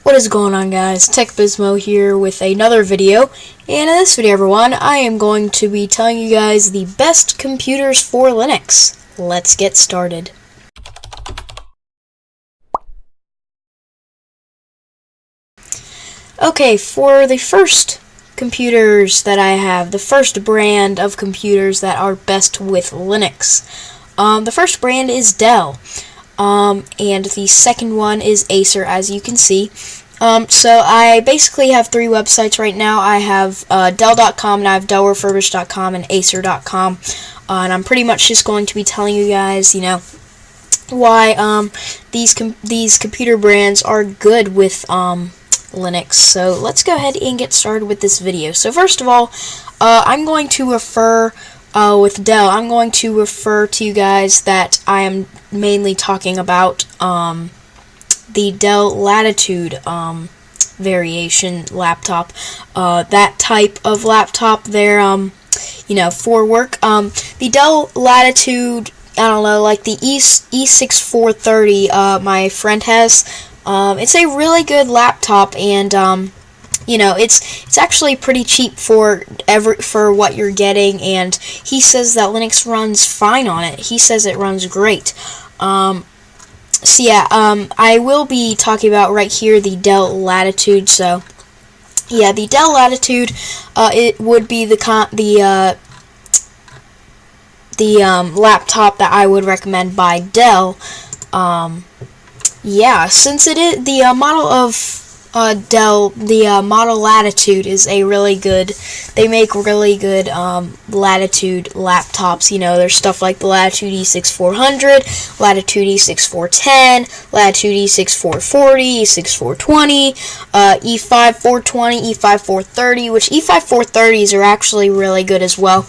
What is going on, guys? TechBizmo here with another video, and in this video, everyone, I am going to be telling you guys the best computers for Linux. Let's get started. Okay, for the first computers that I have, the first brand of computers that are best with Linux, the first brand is Dell. And the second one is Acer, as you can see. So I basically have three websites right now. I have Dell.com, and I have DellRefurbished.com and Acer.com. And I'm pretty much just going to be telling you guys, why these computer brands are good with Linux. So let's go ahead and get started with this video. So first of all, I'm going to refer with Dell, I'm going to refer to you guys that I am mainly talking about the Dell Latitude variation laptop. That type of laptop there, for work. The Dell Latitude, I don't know, like the E6430 my friend has. It's a really good laptop, and it's actually pretty cheap for what you're getting, and he says that Linux runs fine on it. He says it runs great. I will be talking about right here the Dell Latitude. So yeah, the Dell Latitude, it would be the laptop that I would recommend by Dell. Since it is the model of Dell, the model Latitude is a really good, they make really good Latitude laptops. There's stuff like the Latitude E6400, Latitude E6410, Latitude E6440, E6420, E5420, E5430, which E5430s are actually really good as well.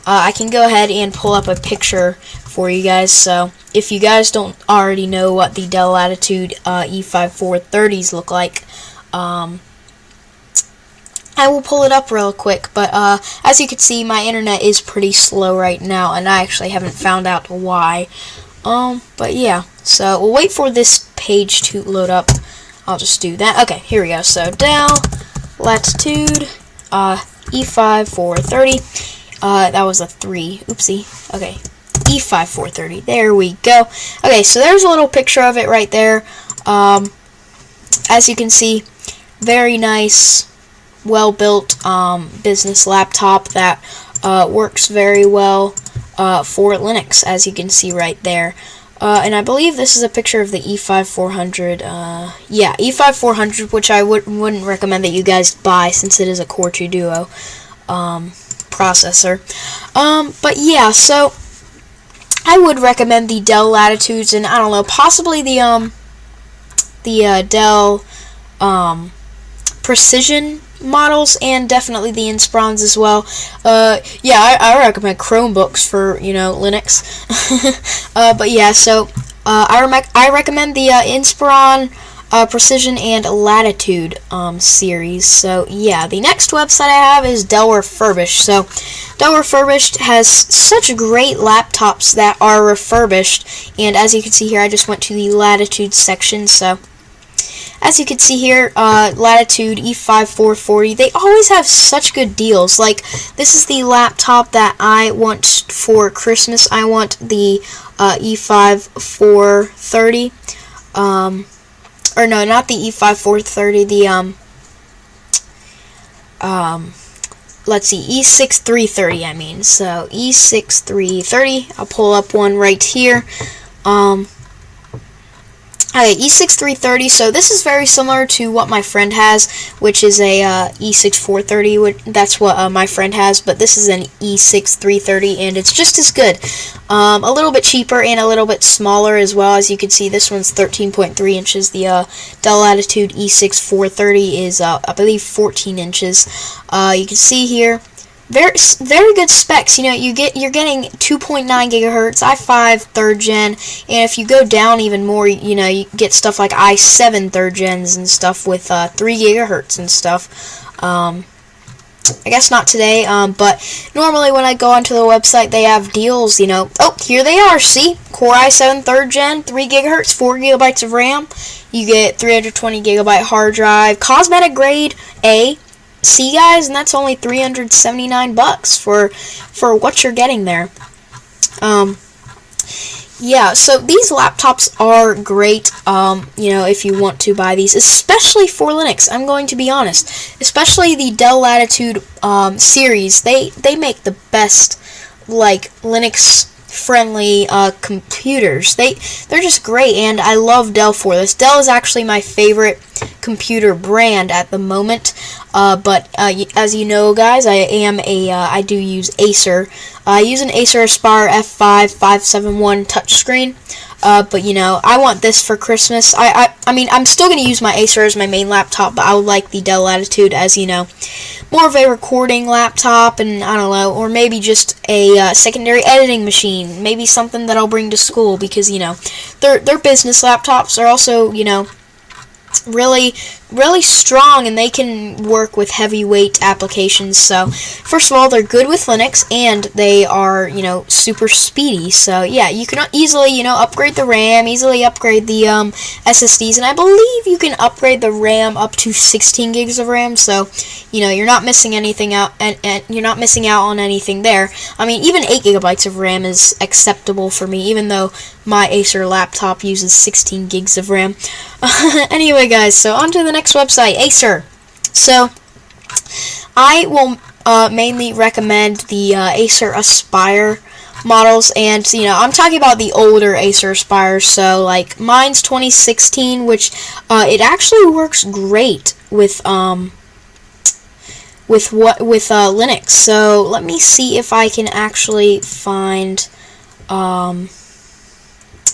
I can go ahead and pull up a picture for you guys, so if you guys don't already know what the Dell Latitude E5430s look like, I will pull it up real quick, but as you can see, my internet is pretty slow right now, and I actually haven't found out why. But yeah, so we'll wait for this page to load up. I'll just do that. Okay, here we go. So Dell Latitude E5430. That was a 3. Oopsie. Okay, E5430. There we go. Okay, so there's a little picture of it right there. As you can see, very nice, well-built business laptop that works very well for Linux, as you can see right there. And I believe this is a picture of the E5400. E5400, which I wouldn't recommend that you guys buy since it is a Core 2 Duo processor. But yeah, so I would recommend the Dell Latitudes, and I don't know, possibly the Dell Precision models, and definitely the Inspirons as well. I recommend Chromebooks for Linux. But yeah, so I recommend the Inspiron, Precision, and Latitude series. So yeah, the next website I have is Dell Refurbished. So Dell Refurbished has such great laptops that are refurbished, and as you can see here, I just went to the Latitude section. So as you can see here, Latitude E5440, they always have such good deals. Like, this is the laptop that I want for Christmas. I want the E5430. Or no, not the E5430, let's see, E6330, I mean. So, E6330, I'll pull up one right here. Okay, E6330, so this is very similar to what my friend has, which is a E6430. That's what my friend has, but this is an E6330, and it's just as good. A little bit cheaper and a little bit smaller as well. As you can see, this one's 13.3 inches. The Dell Latitude E6430 is, I believe, 14 inches. You can see here, very good specs. You're getting 2.9 gigahertz, i5 3rd gen, and if you go down even more, you get stuff like i7 3rd gens and stuff with 3 gigahertz and stuff. I guess not today, but normally when I go onto the website, they have deals, you know. Oh, here they are, see? Core i7 3rd Gen, 3 gigahertz, 4 gigabytes of RAM. You get 320 gigabyte hard drive, cosmetic grade A. See, guys, and that's only $379 for what you're getting there. Yeah, so these laptops are great, you know, if you want to buy these, especially for Linux. I'm going to be honest, especially the Dell Latitude series. They make the best, like, Linux friendly computers. They're just great, and I love Dell for this. Dell is actually my favorite computer brand at the moment, but as you know, guys, I do use Acer. I use an Acer Aspire F5 571 touchscreen, but you know, I want this for Christmas. I mean, I'm still going to use my Acer as my main laptop, but I would like the Dell Latitude as, you know, more of a recording laptop, and I don't know, or maybe just a secondary editing machine, maybe something that I'll bring to school, because, you know, their business laptops are also, you know, really strong, and they can work with heavyweight applications. So first of all, they're good with Linux, and they are, you know, super speedy. So yeah, you can easily, you know, upgrade the RAM, easily upgrade the SSDs, and I believe you can upgrade the RAM up to 16 gigs of RAM. So, you know, you're not missing anything out, and you're not missing out on anything there. I mean, even 8 gigabytes of RAM is acceptable for me, even though my Acer laptop uses 16 gigs of RAM. Anyway, guys, so on to the next website, Acer. So I will mainly recommend the Acer Aspire models, and, you know, I'm talking about the older Acer Aspires. So like mine's 2016, which it actually works great with Linux. So let me see if I can actually find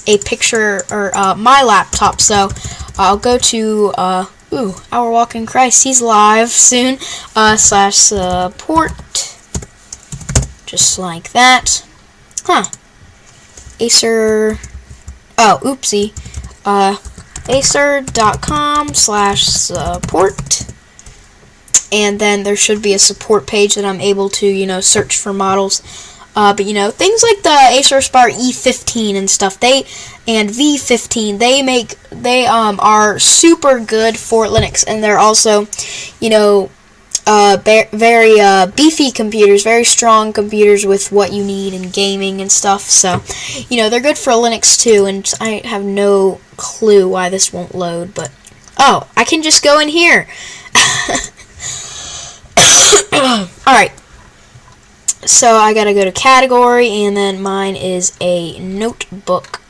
a picture, or my laptop. So I'll go to Our Walk in Christ. He's live soon. /support, just like that. Acer. Oh, oopsie. Acer.com/support. And then there should be a support page that I'm able to, you know, search for models. But, you know, things like the Acer Aspire E15 and stuff, and V15, they are super good for Linux, and they're also, you know, very beefy computers, very strong computers with what you need in gaming and stuff. So, you know, they're good for Linux too, and I have no clue why this won't load, but, oh, I can just go in here. Alright. So I gotta go to category, and then mine is a notebook.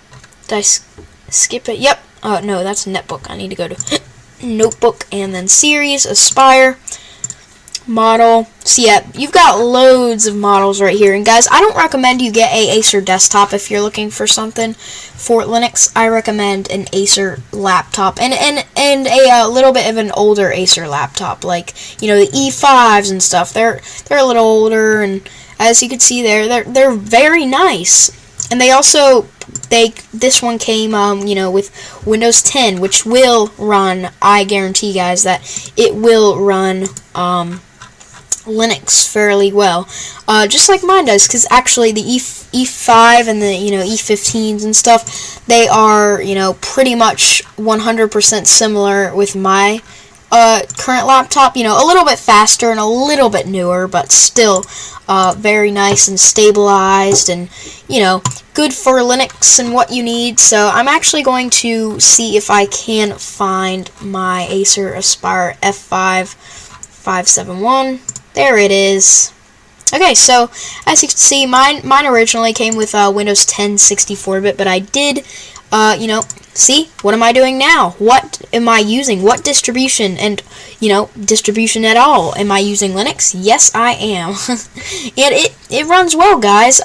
Did I skip it? Yep. Oh, no, that's a netbook. I need to go to notebook, and then series, Aspire, model. So yeah, you've got loads of models right here. And guys, I don't recommend you get a Acer desktop if you're looking for something for Linux. I recommend an Acer laptop, and a little bit of an older Acer laptop, like, you know, the E5s and stuff. They're a little older, and as you can see there, they're very nice. And they also, this one came, you know, with Windows 10, which will run, I guarantee, guys, that it will run Linux fairly well, just like mine does, because actually the E5 and the, you know, E15s and stuff, they are, you know, pretty much 100% similar with my current laptop. You know, a little bit faster and a little bit newer, but still very nice and stabilized, and, you know, good for Linux and what you need. So I'm actually going to see if I can find my Acer Aspire F5 571. There it is. Okay, so as you can see, mine originally came with Windows 10 64-bit, but I did, you know, see, what am I doing now? What am I using? What distribution? And, you know, distribution at all? Am I using Linux? Yes, I am. And it runs well, guys.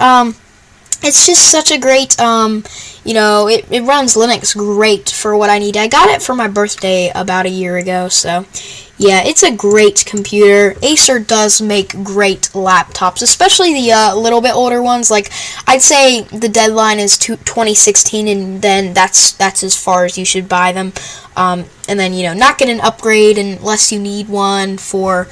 It's just such a great, you know, it runs Linux great for what I need. I got it for my birthday about a year ago, so yeah, it's a great computer. Acer does make great laptops, especially the little bit older ones. Like, I'd say the deadline is 2016, and then that's as far as you should buy them. And then, you know, not get an upgrade unless you need one for,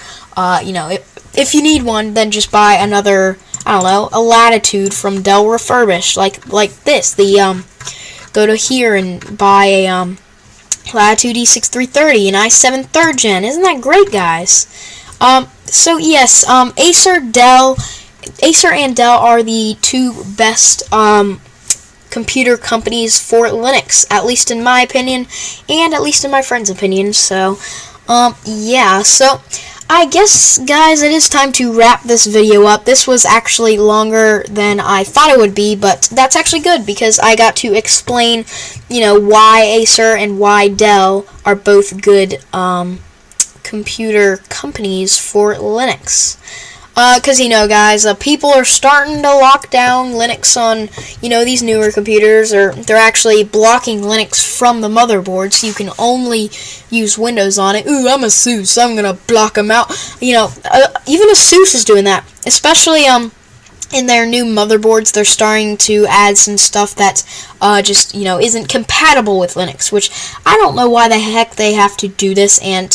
you know, if you need one, then just buy another, I don't know, a Latitude from Dell Refurbished, like this. Go to here and buy a Latitude E6330, an i7 3rd gen. Isn't that great, guys? So yes, Acer and Dell are the two best computer companies for Linux, at least in my opinion, and at least in my friend's opinion. So, yeah, so I guess, guys, it is time to wrap this video up. This was actually longer than I thought it would be, but that's actually good because I got to explain, why Acer and why Dell are both good computer companies for Linux. Because, guys, people are starting to lock down Linux on, these newer computers, or they're actually blocking Linux from the motherboard, so you can only use Windows on it. Ooh, I'm a Asus, I'm gonna block them out. Even Asus is doing that, especially, in their new motherboards. They're starting to add some stuff that just isn't compatible with Linux, which I don't know why the heck they have to do this, and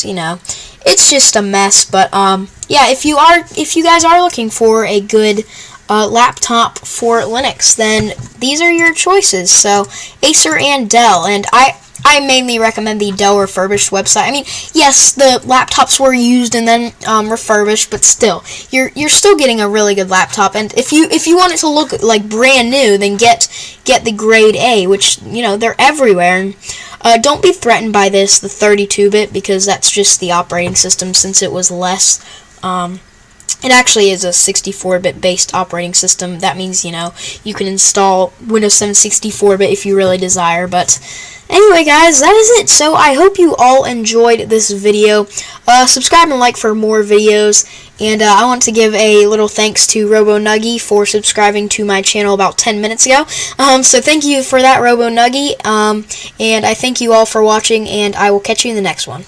it's just a mess. But yeah, if you guys are looking for a good laptop for Linux, then these are your choices. So Acer and Dell, and I mainly recommend the Dell Refurbished website. I mean, yes, the laptops were used and then refurbished, but still, you're still getting a really good laptop. And if you want it to look like brand new, then get the grade A, which they're everywhere. And don't be threatened by the 32-bit, because that's just the operating system. Since it was less, it actually is a 64-bit based operating system. That means you can install Windows 7 64-bit if you really desire. But anyway, guys, that is it. So I hope you all enjoyed this video. Subscribe and like for more videos. And I want to give a little thanks to RoboNuggy for subscribing to my channel about 10 minutes ago. So thank you for that, RoboNuggy. And I thank you all for watching, and I will catch you in the next one.